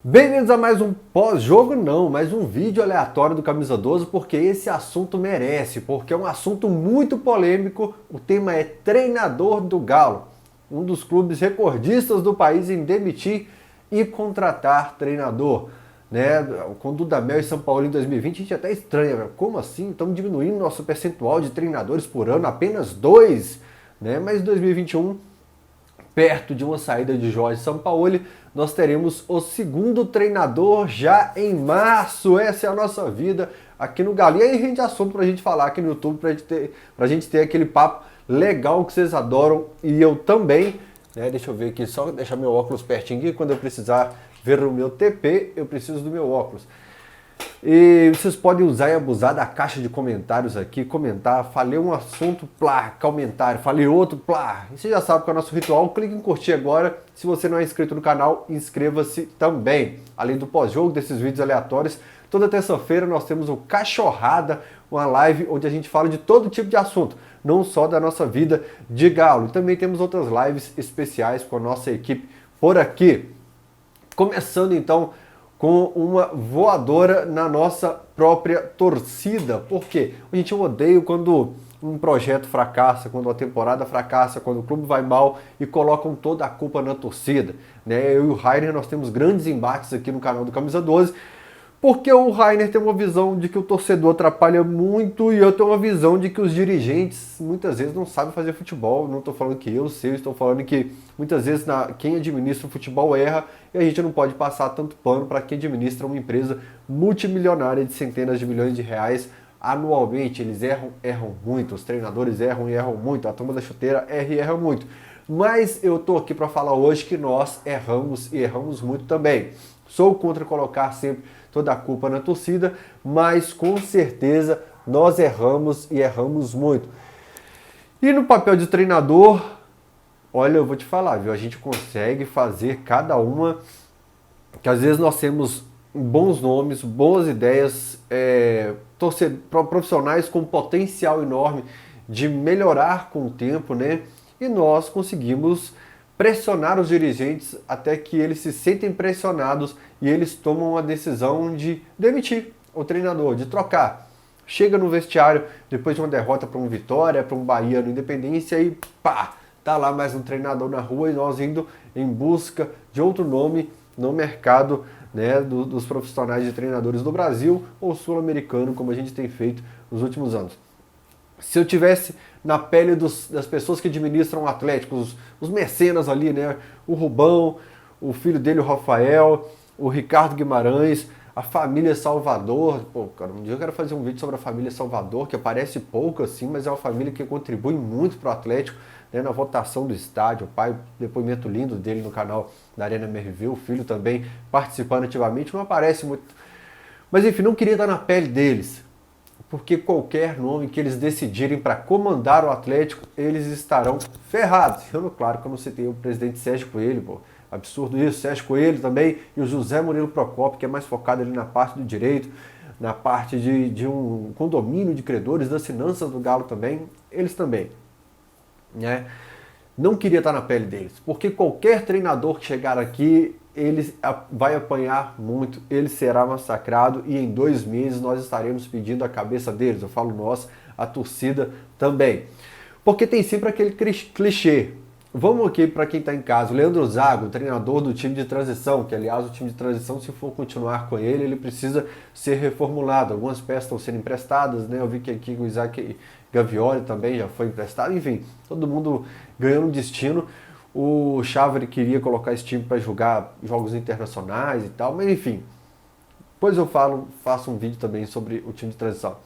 Bem-vindos a mais um pós-jogo, não, mais um vídeo aleatório do Camisa 12, porque esse assunto merece, porque é um assunto muito polêmico. O tema é treinador do Galo, um dos clubes recordistas do país em demitir e contratar treinador. Né? Com Dudamel e São Paulo em 2020, a gente até estranha, como assim? Estamos diminuindo nosso percentual de treinadores por ano, apenas 2, né? Mas em 2021, perto de uma saída de Jorge Sampaoli, nós teremos o segundo treinador já em março. Essa é a nossa vida aqui no Galo. E aí rende assunto pra gente falar aqui no YouTube, pra gente ter aquele papo legal que vocês adoram e eu também. Né? Deixa eu ver aqui, só deixar meu óculos pertinho aqui. Quando eu precisar ver o meu TP, eu preciso do meu óculos. E vocês podem usar e abusar da caixa de comentários aqui, comentar, falei um assunto, plá, comentário, falei outro, plá. E você já sabe que é o nosso ritual, clique em curtir agora. Se você não é inscrito no canal, inscreva-se também. Além do pós-jogo, desses vídeos aleatórios, toda terça-feira nós temos o Cachorrada, uma live onde a gente fala de todo tipo de assunto, não só da nossa vida de Galo. E também temos outras lives especiais com a nossa equipe por aqui. Começando então com uma voadora na nossa própria torcida. Por quê? A gente odeia quando um projeto fracassa, quando a temporada fracassa, quando o clube vai mal e colocam toda a culpa na torcida. Né? Eu e o Rainer, nós temos grandes embates aqui no canal do Camisa 12, porque o Rainer tem uma visão de que o torcedor atrapalha muito e eu tenho uma visão de que os dirigentes muitas vezes não sabem fazer futebol. Não estou falando que eu sei, estou falando que muitas vezes quem administra o futebol erra e a gente não pode passar tanto pano para quem administra uma empresa multimilionária de centenas de milhões de reais anualmente. Eles erram muito, os treinadores erram e erram muito, a turma da chuteira erra e erra muito. Mas eu estou aqui para falar hoje que nós erramos e erramos muito também. Sou contra colocar sempre toda a culpa na torcida, mas com certeza nós erramos e erramos muito. E no papel de treinador, olha, eu vou te falar, viu? A gente consegue fazer cada uma, que às vezes nós temos bons nomes, boas ideias, profissionais com potencial enorme de melhorar com o tempo, né? E nós conseguimos pressionar os dirigentes até que eles se sentem pressionados e eles tomam a decisão de demitir o treinador, de trocar. Chega no vestiário, depois de uma derrota para um Vitória, para um Bahia no Independência e pá, tá lá mais um treinador na rua e nós indo em busca de outro nome no mercado, né, dos profissionais de treinadores do Brasil ou sul-americano, como a gente tem feito nos últimos anos. Se eu tivesse na pele das pessoas que administram o Atlético, os mecenas ali, né? O Rubão, o filho dele, o Rafael, o Ricardo Guimarães, a família Salvador. Pô, cara, um dia eu quero fazer um vídeo sobre a família Salvador, que aparece pouco assim, mas é uma família que contribui muito para o Atlético, né? Na votação do estádio. O pai, depoimento lindo dele no canal da Arena MRV, o filho também participando ativamente, não aparece muito. Mas enfim, não queria estar na pele deles, porque qualquer nome que eles decidirem para comandar o Atlético, eles estarão ferrados. Claro que eu não citei o presidente Sérgio Coelho, pô, absurdo isso, Sérgio Coelho também, e o José Murilo Procópio, que é mais focado ali na parte do direito, na parte de um condomínio de credores, das finanças do Galo também, eles também, né? Não queria estar na pele deles, porque qualquer treinador que chegar aqui, ele vai apanhar muito, ele será massacrado e em 2 meses nós estaremos pedindo a cabeça deles. Eu falo nós, a torcida também. Porque tem sempre aquele clichê. Vamos aqui para quem está em casa. O Leandro Zago, treinador do time de transição, que aliás o time de transição, se for continuar com ele, ele precisa ser reformulado. Algumas peças estão sendo emprestadas, né? Eu vi que aqui o Isaac Gavioli também já foi emprestado. Enfim, todo mundo ganhando um destino. O Chávere queria colocar esse time para jogar jogos internacionais e tal, mas enfim. Depois eu faço um vídeo também sobre o time de transição.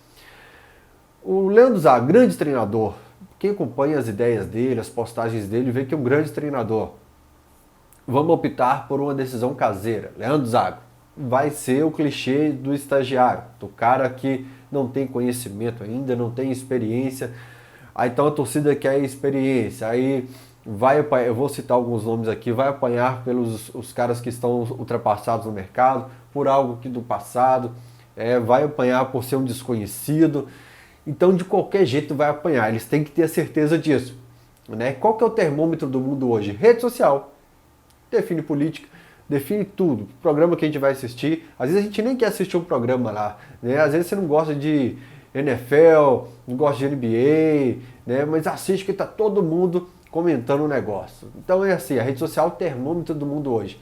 O Leandro Zago, grande treinador. Quem acompanha as ideias dele, as postagens dele, vê que é um grande treinador. Vamos optar por uma decisão caseira. Leandro Zago vai ser o clichê do estagiário, do cara que não tem conhecimento ainda, não tem experiência. Aí então a torcida quer experiência. Aí eu vou citar alguns nomes aqui, vai apanhar pelos os caras que estão ultrapassados no mercado, por algo que do passado, vai apanhar por ser um desconhecido. Então, de qualquer jeito, vai apanhar. Eles têm que ter a certeza disso. Né? Qual que é o termômetro do mundo hoje? Rede social. Define política, define tudo. O programa que a gente vai assistir, às vezes a gente nem quer assistir um programa lá, né? Às vezes você não gosta de NFL, não gosta de NBA, né? Mas assiste que tá todo mundo comentando o negócio. Então é assim, a rede social é o termômetro do mundo hoje.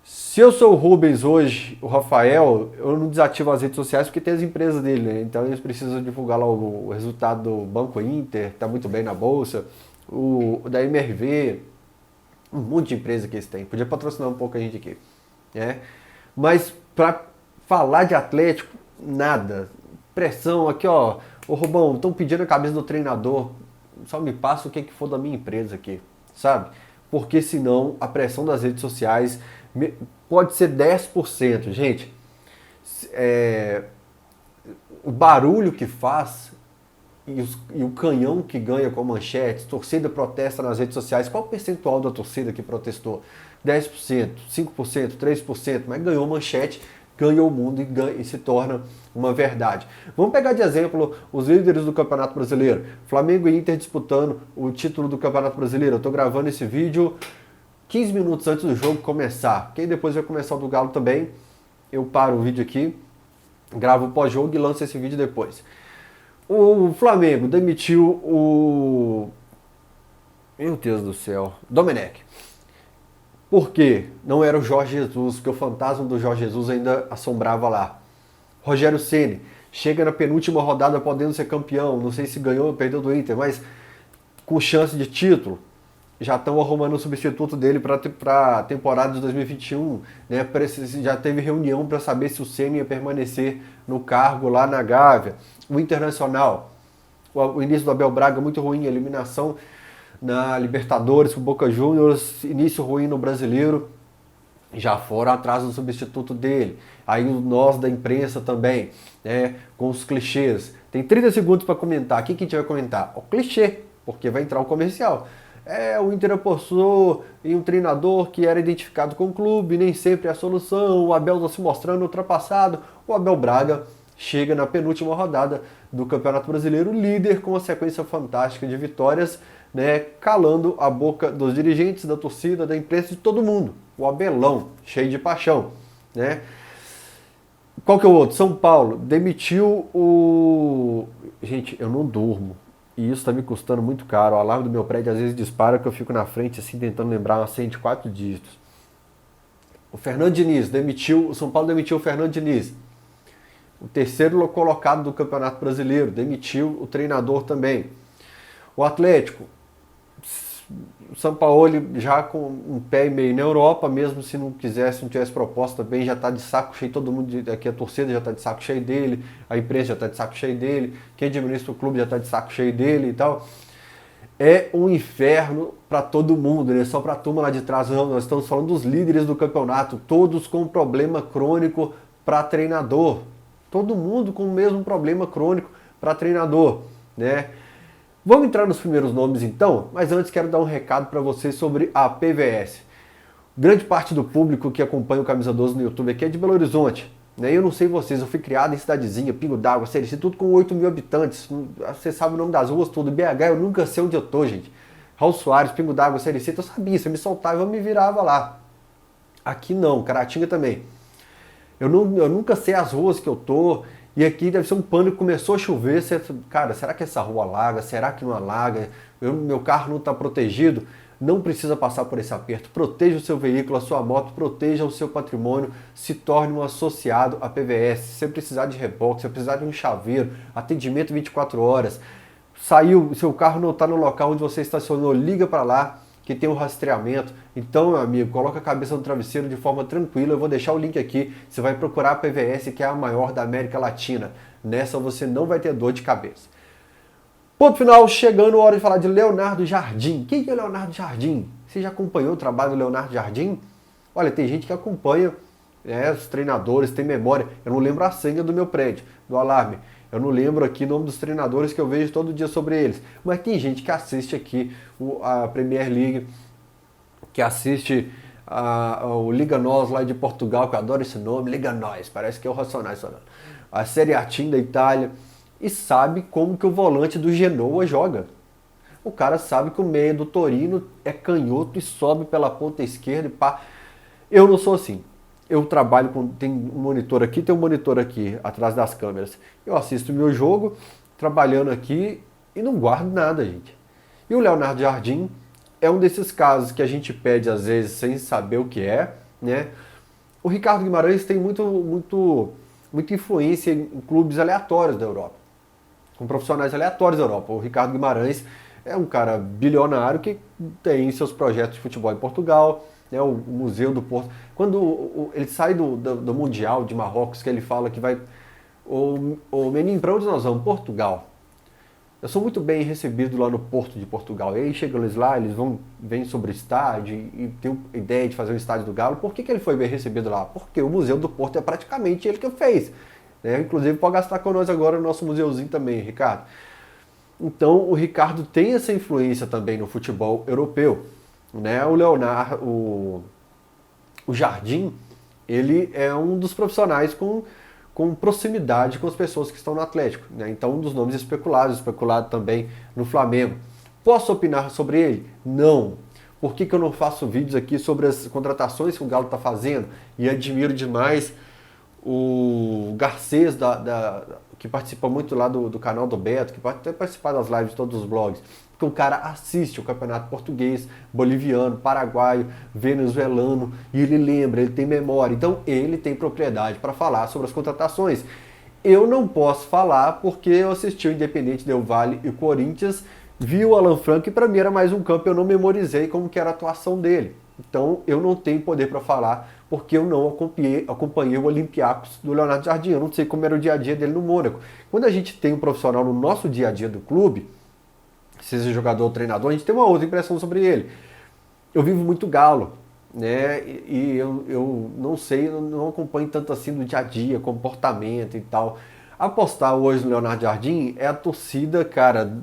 Se eu sou o Rubens hoje, o Rafael, eu não desativo as redes sociais porque tem as empresas dele, né? Então eles precisam divulgar lá o resultado do Banco Inter, tá muito bem na bolsa, o da MRV, um monte de empresa que eles têm. Podia patrocinar um pouco a gente aqui, né? Mas para falar de Atlético, nada. Pressão aqui, ó. Ô Rubão, estão pedindo a cabeça do treinador. Só me passa o que for da minha empresa aqui, sabe? Porque senão a pressão das redes sociais pode ser 10%. Gente, o barulho que faz e o canhão que ganha com manchetes, torcida protesta nas redes sociais, qual o percentual da torcida que protestou? 10%, 5%, 3%, mas ganhou manchete, ganhou o mundo e se torna uma verdade. Vamos pegar de exemplo os líderes do Campeonato Brasileiro. Flamengo e Inter disputando o título do Campeonato Brasileiro. Eu estou gravando esse vídeo 15 minutos antes do jogo começar. Quem depois vai começar o do Galo também, eu paro o vídeo aqui, gravo o pós-jogo e lanço esse vídeo depois. O Flamengo demitiu o... Meu Deus do céu. Domenech. Por quê? Não era o Jorge Jesus, porque o fantasma do Jorge Jesus ainda assombrava lá. Rogério Ceni chega na penúltima rodada podendo ser campeão. Não sei se ganhou ou perdeu do Inter, mas com chance de título. Já estão arrumando o substituto dele para a temporada de 2021. Né? Já teve reunião para saber se o Ceni ia permanecer no cargo lá na Gávea. O Internacional, o início do Abel Braga muito ruim, a eliminação na Libertadores com o Boca Juniors, início ruim no Brasileiro, já foram atrás do substituto dele. Aí nós da imprensa também, né, com os clichês. Tem 30 segundos para comentar. O que a gente vai comentar? O clichê, porque vai entrar o comercial. O Inter apostou em um treinador que era identificado com o clube, nem sempre é a solução, o Abel está se mostrando ultrapassado. O Abel Braga chega na penúltima rodada do Campeonato Brasileiro, líder com uma sequência fantástica de vitórias, né, calando a boca dos dirigentes, da torcida, da imprensa, de todo mundo. O Abelão, cheio de paixão, né? Qual que é o outro? São Paulo demitiu o... Gente, eu não durmo. E isso está me custando muito caro. O alarme do meu prédio às vezes dispara que eu fico na frente assim tentando lembrar uma senha de 4 dígitos. O Fernando Diniz demitiu... O São Paulo demitiu o Fernando Diniz. O terceiro colocado do Campeonato Brasileiro demitiu o treinador também. O Atlético... O Sampaoli já com um pé e meio na Europa, mesmo se não quisesse, não tivesse proposta bem, já está de saco cheio, todo mundo aqui, a torcida já está de saco cheio dele, a imprensa já está de saco cheio dele, quem administra o clube já está de saco cheio dele e tal. É um inferno para todo mundo, né? Só para a turma lá de trás, não, nós estamos falando dos líderes do campeonato, todos com problema crônico para treinador, todo mundo com o mesmo problema crônico para treinador, né? Vamos entrar nos primeiros nomes então, mas antes quero dar um recado para vocês sobre a PVS. Grande parte do público que acompanha o Camisa 12 no YouTube aqui é de Belo Horizonte. Né? Eu não sei vocês, eu fui criado em cidadezinha, Pingo d'Água, Serici, tudo com 8 mil habitantes. Você sabe o nome das ruas, tudo. BH, eu nunca sei onde eu tô, gente. Raul Soares, Pingo d'Água, Serici, eu sabia, você me soltava e eu me virava lá. Aqui não, Caratinga também. Eu nunca sei as ruas que eu tô. E aqui deve ser um pânico, começou a chover, cara, será que essa rua alaga? Será que não alaga? Meu carro não está protegido? Não precisa passar por esse aperto. Proteja o seu veículo, a sua moto, proteja o seu patrimônio, se torne um associado à PVS. Se você precisar de reboque, se você precisar de um chaveiro, atendimento 24 horas, saiu, seu carro não está no local onde você estacionou, liga para lá, que tem um rastreamento. Então, meu amigo, coloca a cabeça no travesseiro de forma tranquila. Eu vou deixar o link aqui. Você vai procurar a PVS, que é a maior da América Latina. Nessa você não vai ter dor de cabeça. Ponto final, chegando a hora de falar de Leonardo Jardim. Quem é Leonardo Jardim? Você já acompanhou o trabalho do Leonardo Jardim? Olha, tem gente que acompanha, né, os treinadores, tem memória. Eu não lembro a senha do meu prédio, do alarme. Eu não lembro aqui o nome dos treinadores que eu vejo todo dia sobre eles. Mas tem gente que assiste aqui a Premier League, que assiste o Liga Nós lá de Portugal, que eu adoro esse nome, Liga Nós, parece que é o Racionais falando. A Serie A da Itália, e sabe como que o volante do Genoa joga. O cara sabe que o meia do Torino é canhoto e sobe pela ponta esquerda e pá. Eu não sou assim. Eu trabalho com. Tem um monitor aqui, tem um monitor aqui, atrás das câmeras. Eu assisto o meu jogo, trabalhando aqui e não guardo nada, gente. E o Leonardo Jardim é um desses casos que a gente pede às vezes sem saber o que é, né? O Ricardo Guimarães tem muita influência em clubes aleatórios da Europa, com profissionais aleatórios da Europa. O Ricardo Guimarães é um cara bilionário que tem seus projetos de futebol em Portugal, né, o Museu do Porto. Quando ele sai do Mundial de Marrocos, que ele fala que vai. O menino, para onde nós vamos? Portugal. Eu sou muito bem recebido lá no Porto de Portugal. E aí chegam eles lá, vêm sobre o estádio e tem a ideia de fazer um estádio do Galo. Por que ele foi bem recebido lá? Porque o Museu do Porto é praticamente ele que fez. Né? Inclusive pode gastar com nós agora no nosso museuzinho também, Ricardo. Então o Ricardo tem essa influência também no futebol europeu. Né? O Leonardo, o Jardim, ele é um dos profissionais com proximidade com as pessoas que estão no Atlético. Né? Então, um dos nomes especulado também no Flamengo. Posso opinar sobre ele? Não. Por que eu não faço vídeos aqui sobre as contratações que o Galo está fazendo? E admiro demais o Garcês, que participa muito lá do canal do Beto, que pode até participar das lives de todos os blogs. Porque o cara assiste o campeonato português, boliviano, paraguaio, venezuelano, e ele lembra, ele tem memória. Então ele tem propriedade para falar sobre as contratações. Eu não posso falar porque eu assisti o Independente Del Valle e o Corinthians, vi o Alan Franco e para mim era mais um campo, eu não memorizei como que era a atuação dele. Então eu não tenho poder para falar porque eu não acompanhei o Olympiacos do Leonardo Jardim. Eu não sei como era o dia a dia dele no Mônaco. Quando a gente tem um profissional no nosso dia a dia do clube, seja jogador ou treinador, a gente tem uma outra impressão sobre ele. Eu vivo muito Galo, né? E eu não sei, eu não acompanho tanto assim do dia a dia, comportamento e tal. Apostar hoje no Leonardo Jardim é a torcida, cara,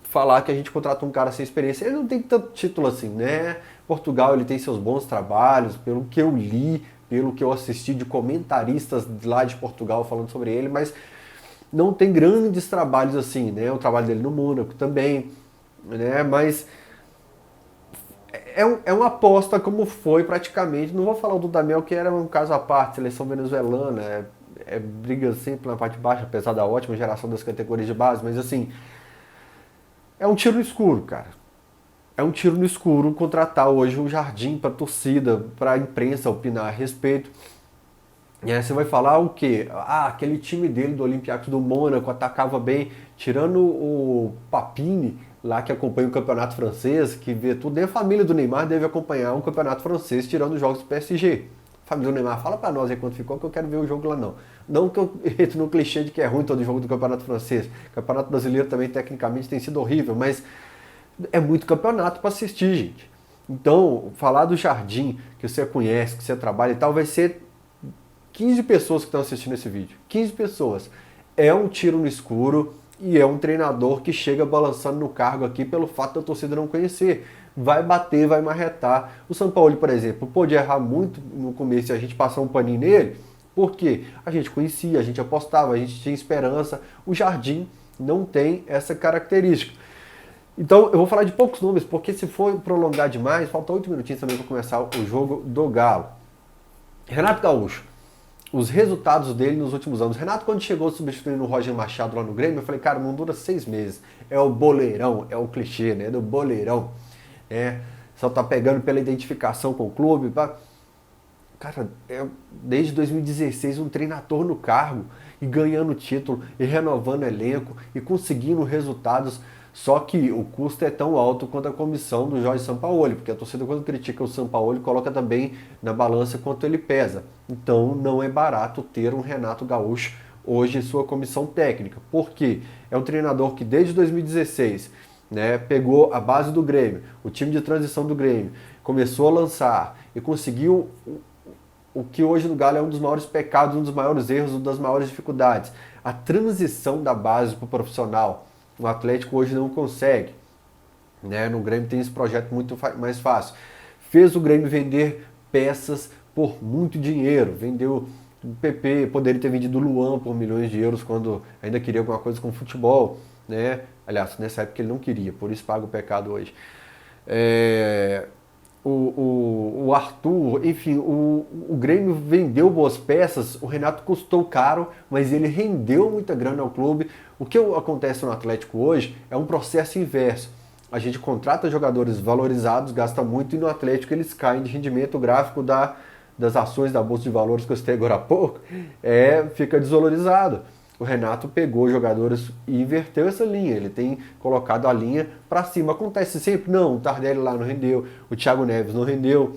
falar que a gente contratou um cara sem experiência. Ele não tem tanto título assim, né? Portugal, ele tem seus bons trabalhos, pelo que eu li, pelo que eu assisti de comentaristas lá de Portugal falando sobre ele, mas não tem grandes trabalhos assim, né? O trabalho dele no Mônaco também, né? Mas é uma aposta como foi praticamente. Não vou falar o do Damião, que era um caso à parte, seleção venezuelana, briga sempre na parte de baixo, apesar da ótima geração das categorias de base, mas assim, é um tiro no escuro, cara. É um tiro no escuro contratar hoje um Jardim para torcida, para a imprensa opinar a respeito. E aí você vai falar o quê? Ah, aquele time dele do Olympiacos do Mônaco atacava bem, tirando o Papini, lá que acompanha o campeonato francês, que vê tudo, nem a família do Neymar deve acompanhar o campeonato francês, tirando os jogos do PSG. A família do Neymar, fala pra nós aí quanto ficou, que eu quero ver o jogo lá não. Não que eu entro no clichê de que é ruim todo jogo do campeonato francês. O campeonato brasileiro também, tecnicamente, tem sido horrível, mas é muito campeonato para assistir, gente. Então, falar do Jardim, que você conhece, que você trabalha e tal, vai ser 15 pessoas que estão assistindo esse vídeo. 15 pessoas. É um tiro no escuro e é um treinador que chega balançando no cargo aqui pelo fato da torcida não conhecer. Vai bater, vai marretar. O São Paulo, por exemplo, pôde errar muito no começo e a gente passar um paninho nele, porque a gente conhecia, a gente apostava, a gente tinha esperança. O Jardim não tem essa característica. Então, eu vou falar de poucos nomes, porque se for prolongar demais, falta 8 minutinhos também para começar o jogo do Galo. Renato Gaúcho. Os resultados dele nos últimos anos. Renato, quando chegou substituindo o Roger Machado lá no Grêmio, eu falei, cara, não dura 6 meses. É o boleirão, é o clichê, né? Do boleirão. Só tá pegando pela identificação com o clube. Cara, desde 2016 um treinador no cargo e ganhando título e renovando elenco e conseguindo resultados. Só que o custo é tão alto quanto a comissão do Jorge Sampaoli, porque a torcida quando critica o Sampaoli coloca também na balança quanto ele pesa. Então não é barato ter um Renato Gaúcho hoje em sua comissão técnica. Por quê? É um treinador que desde 2016, né, pegou a base do Grêmio, o time de transição do Grêmio, começou a lançar e conseguiu o que hoje no Galo é um dos maiores pecados, um dos maiores erros, uma das maiores dificuldades. A transição da base para o profissional. O Atlético hoje não consegue. Né? No Grêmio tem esse projeto muito mais fácil. Fez o Grêmio vender peças por muito dinheiro. Vendeu o PP, poderia ter vendido o Luan por milhões de euros quando ainda queria alguma coisa com futebol. Né? Aliás, nessa época ele não queria, por isso paga o pecado hoje. o Arthur, enfim, o Grêmio vendeu boas peças, o Renato custou caro, mas ele rendeu muita grana ao clube. O que acontece no Atlético hoje é um processo inverso. A gente contrata jogadores valorizados, gasta muito, e no Atlético eles caem de rendimento. O gráfico das ações da Bolsa de Valores que eu citei agora há pouco fica desvalorizado. O Renato pegou jogadores e inverteu essa linha. Ele tem colocado a linha para cima. Acontece sempre? Não, o Tardelli lá não rendeu, o Thiago Neves não rendeu,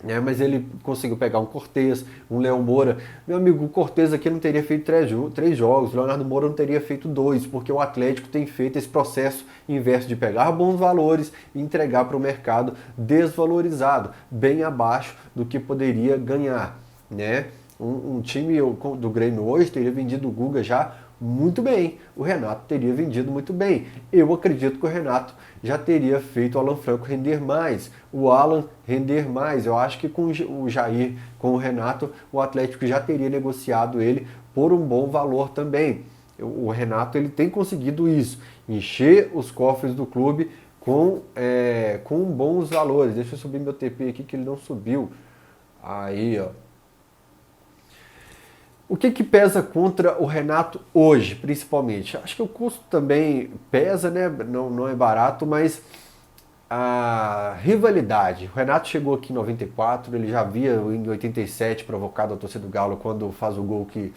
né? Mas ele conseguiu pegar um Cortez, um Léo Moura. Meu amigo, o Cortez aqui não teria feito 3 jogos, o Leonardo Moura não teria feito 2, porque o Atlético tem feito esse processo inverso de pegar bons valores e entregar para o mercado desvalorizado, bem abaixo do que poderia ganhar, né? Um time do Grêmio hoje teria vendido o Guga já muito bem. O Renato teria vendido muito bem. Eu acredito que o Renato já teria feito o Alan Franco render mais, o Alan render mais. Eu acho que com o Jair, com o Renato, o Atlético já teria negociado ele por um bom valor também. O Renato ele tem conseguido isso, encher os cofres do clube com bons valores. Deixa eu subir meu TP aqui que ele não subiu. Aí, ó. O que pesa contra o Renato hoje, principalmente? Acho que o custo também pesa, né? Não é barato, mas a rivalidade. O Renato chegou aqui em 94, ele já havia em 87 provocado a torcida do Galo quando faz o gol que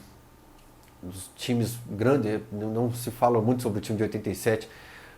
os times grandes, não se fala muito sobre o time de 87,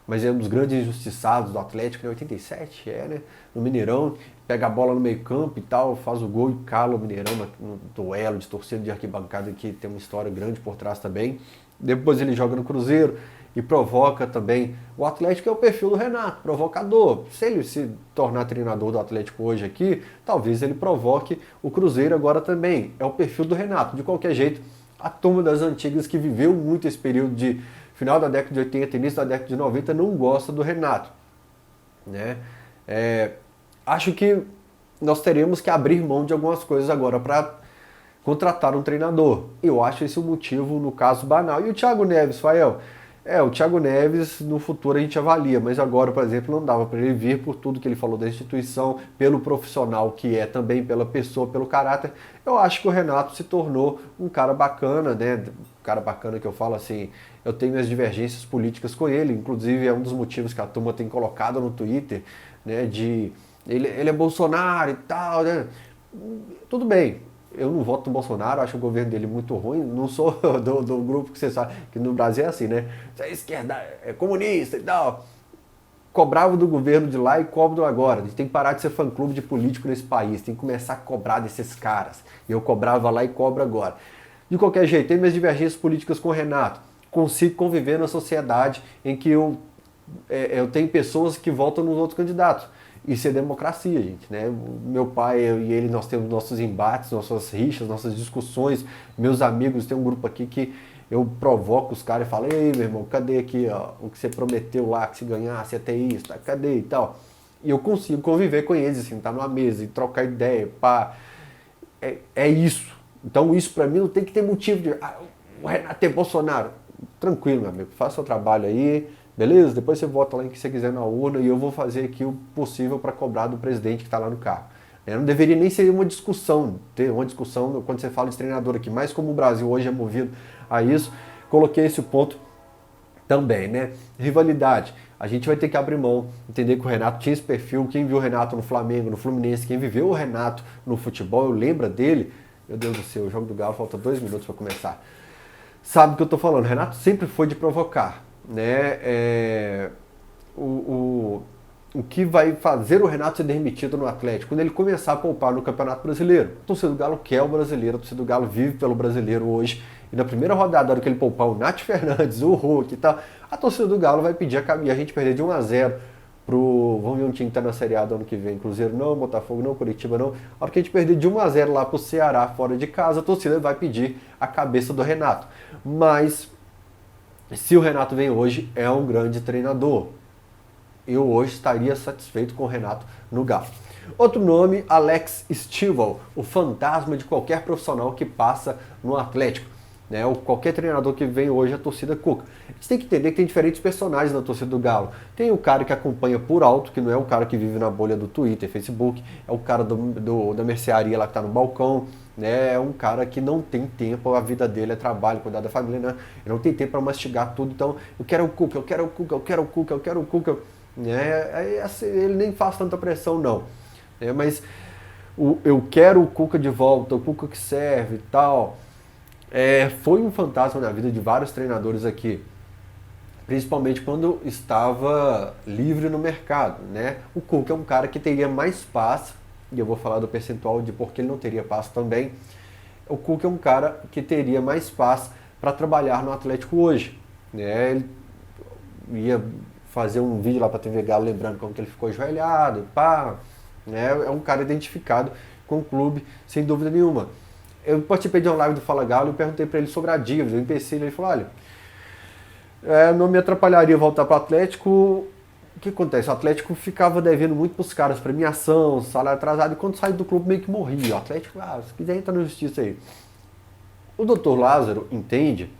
mas é um dos grandes injustiçados do Atlético, em 87, né? No Mineirão, pega a bola no meio campo e tal, faz o gol e cala o Mineirão no duelo de torcida de arquibancada, que tem uma história grande por trás também. Depois ele joga no Cruzeiro e provoca também. O Atlético é o perfil do Renato, provocador. Se ele se tornar treinador do Atlético hoje aqui, talvez ele provoque o Cruzeiro agora também. É o perfil do Renato. De qualquer jeito, a turma das antigas que viveu muito esse período de final da década de 80, início da década de 90, não gosta do Renato, né? Acho que nós teremos que abrir mão de algumas coisas agora para contratar um treinador. Eu acho esse um motivo, no caso, banal. E o Thiago Neves, Fael? O Thiago Neves, no futuro a gente avalia, mas agora, por exemplo, não dava para ele vir por tudo que ele falou da instituição, pelo profissional que é, também pela pessoa, pelo caráter. Eu acho que o Renato se tornou um cara bacana, né? Um cara bacana que eu falo assim, eu tenho minhas divergências políticas com ele, inclusive é um dos motivos que a turma tem colocado no Twitter, né? Ele é Bolsonaro e tal, né? Tudo bem. Eu não voto no Bolsonaro, acho o governo dele muito ruim, não sou do grupo que você sabe, que no Brasil é assim, né? Você é esquerda, é comunista e tal. Cobrava do governo de lá e cobro agora. A gente tem que parar de ser fã-clube de político nesse país, tem que começar a cobrar desses caras. E eu cobrava lá e cobro agora. De qualquer jeito, tem minhas divergências políticas com o Renato. Consigo conviver na sociedade em que eu tenho pessoas que votam nos outros candidatos. Isso é democracia, gente, né? Meu pai e ele, nós temos nossos embates, nossas rixas, nossas discussões. Meus amigos, tem um grupo aqui que eu provoco os caras e falo: ei, meu irmão, cadê aqui, ó, o que você prometeu lá, que se ganhasse, até isso, tá? Cadê e tal? E eu consigo conviver com eles, assim, tá numa mesa e trocar ideia, pá. É isso. Então isso pra mim não tem que ter motivo de... o Renato é Bolsonaro. Tranquilo, meu amigo, faça o trabalho aí. Beleza? Depois você vota lá em que você quiser na urna e eu vou fazer aqui o possível para cobrar do presidente que está lá no carro. Não deveria nem ser uma discussão, ter uma discussão quando você fala de treinador aqui, mas como o Brasil hoje é movido a isso, coloquei esse ponto também, né? Rivalidade. A gente vai ter que abrir mão, entender que o Renato tinha esse perfil. Quem viu o Renato no Flamengo, no Fluminense, quem viveu o Renato no futebol, lembra dele. Meu Deus do céu, o jogo do Galo falta 2 minutos para começar. Sabe o que eu estou falando? O Renato sempre foi de provocar, né? O que vai fazer o Renato ser demitido no Atlético? Quando ele começar a poupar no Campeonato Brasileiro. A torcida do Galo quer o brasileiro, a torcida do Galo vive pelo brasileiro hoje. E na primeira rodada, na hora que ele poupar o Nath Fernandes, o Hulk e tal, a torcida do Galo vai pedir a gente perder de 1-0 pro... Vamos ver um time que tá na Série A do ano que vem. Cruzeiro não, Botafogo não, Curitiba não. A hora que a gente perder de 1-0 lá pro Ceará, fora de casa, a torcida vai pedir a cabeça do Renato. Mas... se o Renato vem hoje, é um grande treinador. Eu hoje estaria satisfeito com o Renato no Galo. Outro nome, Alex Stilwell, o fantasma de qualquer profissional que passa no Atlético. né? Ou qualquer treinador que vem hoje à torcida Cuca. A gente tem que entender que tem diferentes personagens na torcida do Galo. Tem o cara que acompanha por alto, que não é o cara que vive na bolha do Twitter, Facebook, é o cara da mercearia lá que está no balcão, né? É um cara que não tem tempo, a vida dele é trabalho, cuidar da família, né? Ele não tem tempo para mastigar tudo, então eu quero o Cuca, eu quero o Cuca, eu quero o Cuca, eu quero o Cuca, né? Aí, assim, ele nem faz tanta pressão não, né? Mas eu quero o Cuca de volta, o Cuca que serve e tal. Foi um fantasma na vida de vários treinadores aqui, principalmente quando estava livre no mercado, né? O Cuca é um cara que teria mais passe, e eu vou falar do percentual de por que ele não teria passe também. O Cuca é um cara que teria mais passe para trabalhar no Atlético hoje, né? Ele ia fazer um vídeo lá para a TV Galo lembrando como que ele ficou ajoelhado, pá, né? É um cara identificado com o clube, sem dúvida nenhuma. Eu participei de uma live do Fala Galo e perguntei para ele sobre a dívida, o empecilho. Ele falou: olha, não me atrapalharia voltar para o Atlético. O que acontece? O Atlético ficava devendo muito para os caras, premiação, salário atrasado, e quando saiu do clube meio que morria. O Atlético, se quiser entrar na justiça aí. O doutor Lázaro entende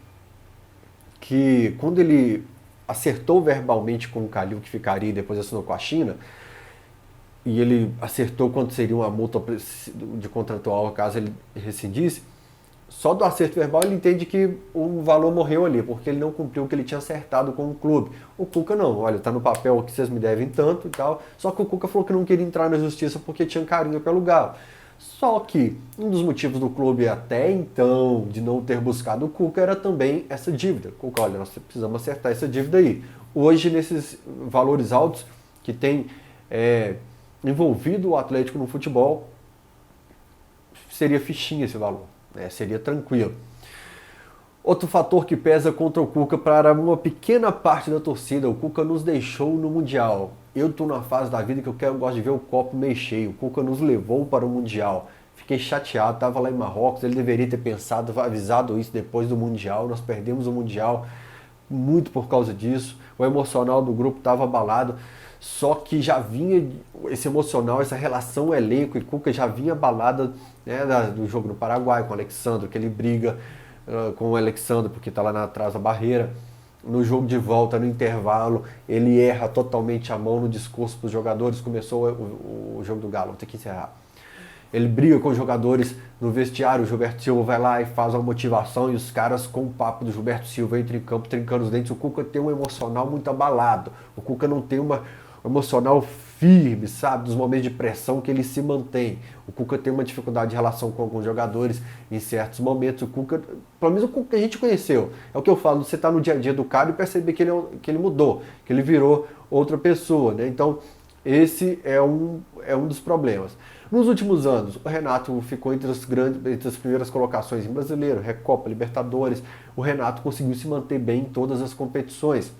que quando ele acertou verbalmente com o Calil que ficaria e depois assinou com a China, e ele acertou quanto seria uma multa de contratual caso ele rescindisse, só do acerto verbal ele entende que o valor morreu ali, porque ele não cumpriu o que ele tinha acertado com o clube. O Cuca não, olha, tá no papel que vocês me devem tanto e tal, só que o Cuca falou que não queria entrar na justiça porque tinha carinho pelo Galo. Só que um dos motivos do clube até então de não ter buscado o Cuca era também essa dívida. Cuca, olha, nós precisamos acertar essa dívida aí. Hoje, nesses valores altos que tem envolvido o Atlético no futebol, seria fichinha esse valor, né? Seria tranquilo. Outro fator que pesa contra o Cuca para uma pequena parte da torcida: o Cuca nos deixou no Mundial. Eu estou na fase da vida que eu gosto de ver o copo meio cheio. O Cuca nos levou para o Mundial. Fiquei chateado, estava lá em Marrocos, ele deveria ter pensado, avisado isso depois do Mundial. Nós perdemos o Mundial muito por causa disso. O emocional do grupo estava abalado. Só que já vinha esse emocional, essa relação elenco e Cuca já vinha abalada, né, do jogo no Paraguai com o Alexandre, que ele briga com o Alexandre porque está lá atrás da barreira. No jogo de volta, no intervalo, ele erra totalmente a mão no discurso para os jogadores. Começou o jogo do Galo, vou ter que encerrar. Ele briga com os jogadores no vestiário, o Gilberto Silva vai lá e faz uma motivação e os caras com o papo do Gilberto Silva entram em campo trincando os dentes. O Cuca tem um emocional muito abalado. O Cuca não tem um emocional firme, sabe? Dos momentos de pressão que ele se mantém. O Cuca tem uma dificuldade de relação com alguns jogadores em certos momentos. O Cuca, pelo menos o Cuca que a gente conheceu, é o que eu falo, você tá no dia a dia do cara e perceber que ele mudou, que ele virou outra pessoa, né? Então, esse é um dos problemas. Nos últimos anos, o Renato ficou entre as primeiras colocações em Brasileiro, Recopa, Libertadores. O Renato conseguiu se manter bem em todas as competições.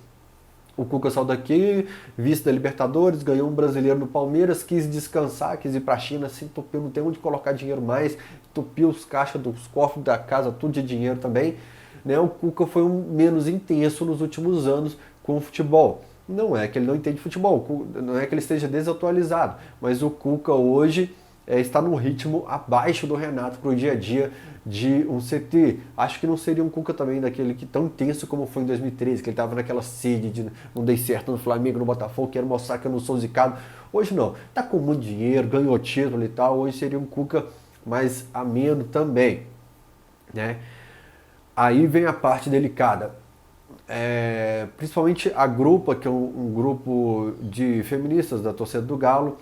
O Cuca saiu daqui, vice da Libertadores, ganhou um brasileiro no Palmeiras, quis descansar, quis ir para a China, se entupiu, não tem onde colocar dinheiro mais, entupiu os caixas dos cofres da casa, tudo de dinheiro também. Né? O Cuca foi menos intenso nos últimos anos com o futebol. Não é que ele não entende futebol, não é que ele esteja desatualizado, mas o Cuca hoje está num ritmo abaixo do Renato para o dia a dia de um CT. Acho que não seria um Cuca também daquele que tão intenso como foi em 2013, que ele estava naquela sede de não dei certo no Flamengo, no Botafogo, quero mostrar que eu não sou zicado. Hoje não, tá com muito dinheiro, ganhou título e tal, hoje seria um Cuca mais ameno também, né? Aí vem a parte delicada. Principalmente a Grupa, que é um grupo de feministas da torcida do Galo,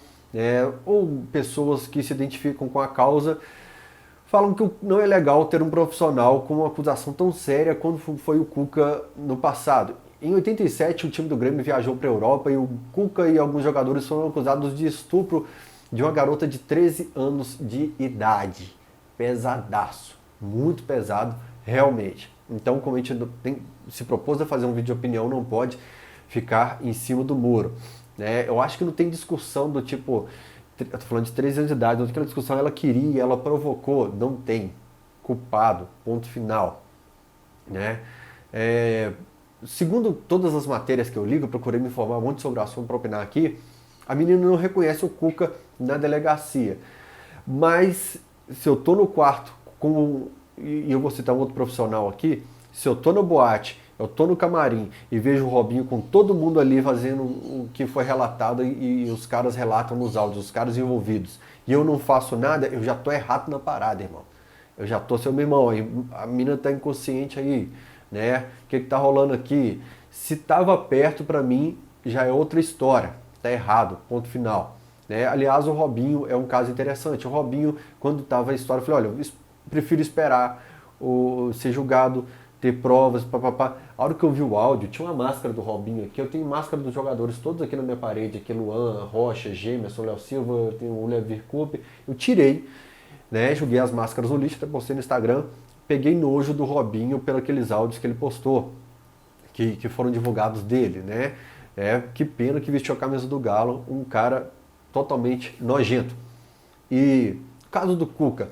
ou pessoas que se identificam com a causa, falam que não é legal ter um profissional com uma acusação tão séria quando foi o Cuca no passado. Em 87, o time do Grêmio viajou para a Europa e o Cuca e alguns jogadores foram acusados de estupro de uma garota de 13 anos de idade. Pesadaço, muito pesado, realmente. Então, como a gente se propôs a fazer um vídeo de opinião, não pode ficar em cima do muro. Eu acho que não tem discussão do tipo, eu tô falando de 13 anos de idade, aquela discussão ela queria, ela provocou, não tem. Culpado, ponto final. Segundo todas as matérias que eu li, eu procurei me informar muito sobre o assunto para opinar aqui, a menina não reconhece o Cuca na delegacia. Mas se eu tô no quarto com e eu vou citar um outro profissional aqui, se eu tô na boate, eu tô no camarim e vejo o Robinho com todo mundo ali fazendo o que foi relatado e os caras relatam nos áudios, os caras envolvidos, e eu não faço nada, eu já tô errado na parada, irmão. Eu já tô, seu meu irmão, a mina tá inconsciente aí, né? O que tá rolando aqui? Se tava perto, pra mim, já é outra história. Tá errado, ponto final. Né? Aliás, o Robinho é um caso interessante. O Robinho, quando tava a história, eu falei, olha, eu prefiro esperar ser julgado, ter provas, papapá. A hora que eu vi o áudio, tinha uma máscara do Robinho aqui, eu tenho máscara dos jogadores todos aqui na minha parede, aqui Luan, Rocha, Gemerson, Léo Silva, eu tenho o Lever Coupe, eu tirei, né, joguei as máscaras no lixo, até postei no Instagram, peguei nojo do Robinho pelos aqueles áudios que ele postou, que foram divulgados dele, né, que pena que vestiu a camisa do Galo, um cara totalmente nojento. E o caso do Cuca,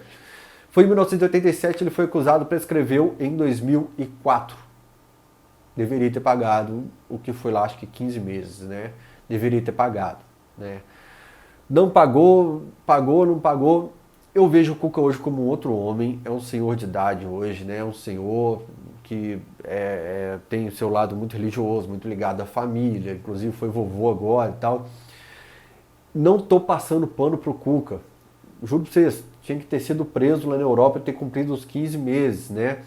foi em 1987, ele foi acusado, prescreveu em 2004. Deveria ter pagado o que foi lá, acho que 15 meses, né? Deveria ter pagado, né? Não pagou, pagou, não pagou. Eu vejo o Cuca hoje como um outro homem, é um senhor de idade hoje, né? É um senhor que tem o seu lado muito religioso, muito ligado à família, inclusive foi vovô agora e tal. Não tô passando pano pro Cuca. Juro pra vocês, tinha que ter sido preso lá na Europa e ter cumprido os 15 meses, né?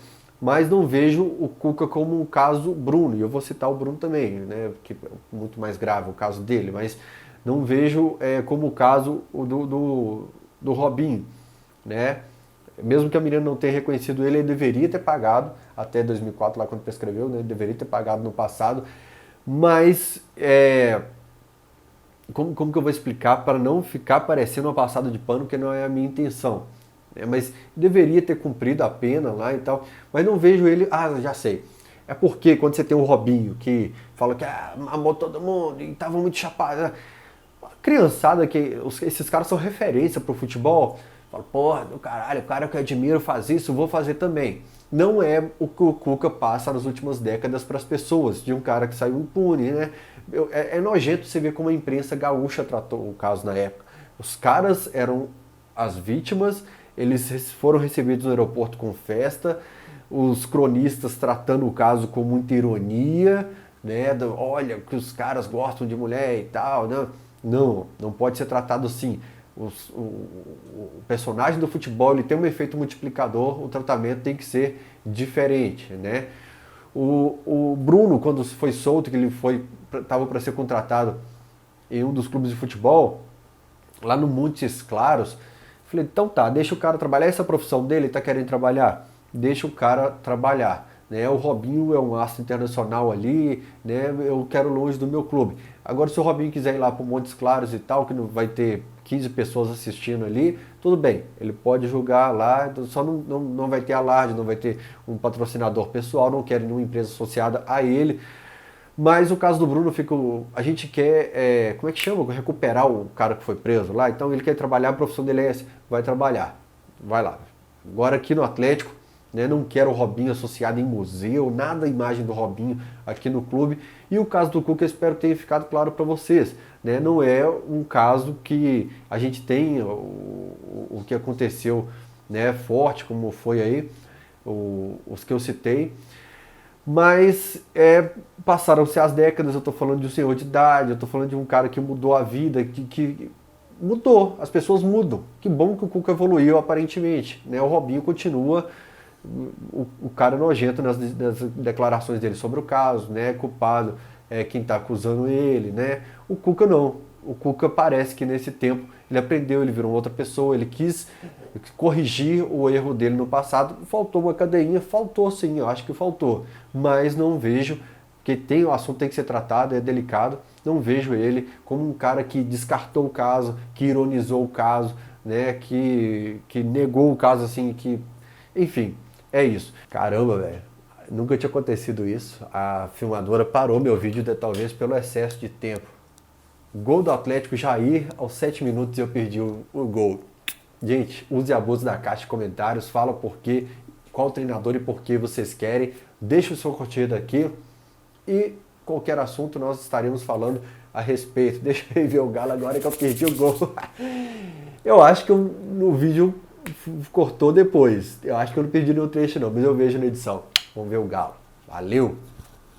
Mas não vejo o Cuca como um caso Bruno, e eu vou citar o Bruno também, né? Que é muito mais grave o caso dele, mas não vejo como o caso do Robinho, né? Mesmo que a menina não tenha reconhecido ele, ele deveria ter pagado, até 2004, lá quando prescreveu, né? Ele deveria ter pagado no passado, mas como que eu vou explicar para não ficar parecendo uma passada de pano, que não é a minha intenção. Mas deveria ter cumprido a pena lá e tal, mas não vejo ele, já sei. É porque quando você tem o Robinho que fala que amou todo mundo e tava muito chapado, a criançada, esses caras são referência pro futebol, fala, porra, do caralho, o cara que eu admiro faz isso, vou fazer também. Não é o que o Cuca passa nas últimas décadas para as pessoas, de um cara que saiu impune, né? É nojento você ver como a imprensa gaúcha tratou o caso na época. Os caras eram as vítimas, eles foram recebidos no aeroporto com festa, os cronistas tratando o caso com muita ironia, né? Olha, que os caras gostam de mulher e tal, né? Não pode ser tratado assim. O personagem do futebol ele tem um efeito multiplicador, o tratamento tem que ser diferente, né? O Bruno, quando foi solto, que ele estava para ser contratado em um dos clubes de futebol, lá no Montes Claros, falei, então tá, deixa o cara trabalhar, essa profissão dele, ele tá querendo trabalhar, deixa o cara trabalhar. Né? O Robinho é um astro internacional ali, né? Eu quero longe do meu clube. Agora, se o Robinho quiser ir lá para Montes Claros e tal, que não vai ter 15 pessoas assistindo ali, tudo bem, ele pode jogar lá, só não vai ter alarde, não vai ter um patrocinador pessoal, não quer nenhuma empresa associada a ele. Mas o caso do Bruno, a gente quer, como é que chama? Recuperar o cara que foi preso lá, então ele quer trabalhar, a profissão dele é essa, vai trabalhar, vai lá. Agora aqui no Atlético, né, não quero o Robinho associado em museu, nada a imagem do Robinho aqui no clube. E o caso do Cuca, eu espero ter ficado claro para vocês. Né? Não é um caso que a gente tem o que aconteceu, né, forte, como foi aí, os que eu citei. Mas passaram-se as décadas, eu estou falando de um senhor de idade, eu estou falando de um cara que mudou a vida, que mudou, as pessoas mudam. Que bom que o Cuca evoluiu aparentemente. Né? O Robinho continua o cara nojento nas declarações dele sobre o caso, né? Culpado quem está acusando ele, né? O Cuca não. O Cuca parece que nesse tempo ele aprendeu, ele virou outra pessoa, ele quis corrigir o erro dele no passado. Faltou uma cadeinha, faltou sim, eu acho que faltou. Mas não vejo, porque o assunto tem que ser tratado, é delicado, não vejo ele como um cara que descartou o caso, que ironizou o caso, né? Que negou o caso assim, enfim. É isso. Caramba, velho. Nunca tinha acontecido isso. A filmadora parou meu vídeo, talvez pelo excesso de tempo. Gol do Atlético, Jair, aos 7 minutos eu perdi o gol. Gente, use e abuse da caixa de comentários, fala por quê, qual treinador e por que vocês querem. Deixa o seu curtida aqui e qualquer assunto nós estaremos falando a respeito. Deixa eu ver o Galo agora que eu perdi o gol. Eu acho que no vídeo cortou depois. Eu acho que eu não perdi nenhum trecho não, mas eu vejo na edição. Vamos ver o Galo. Valeu!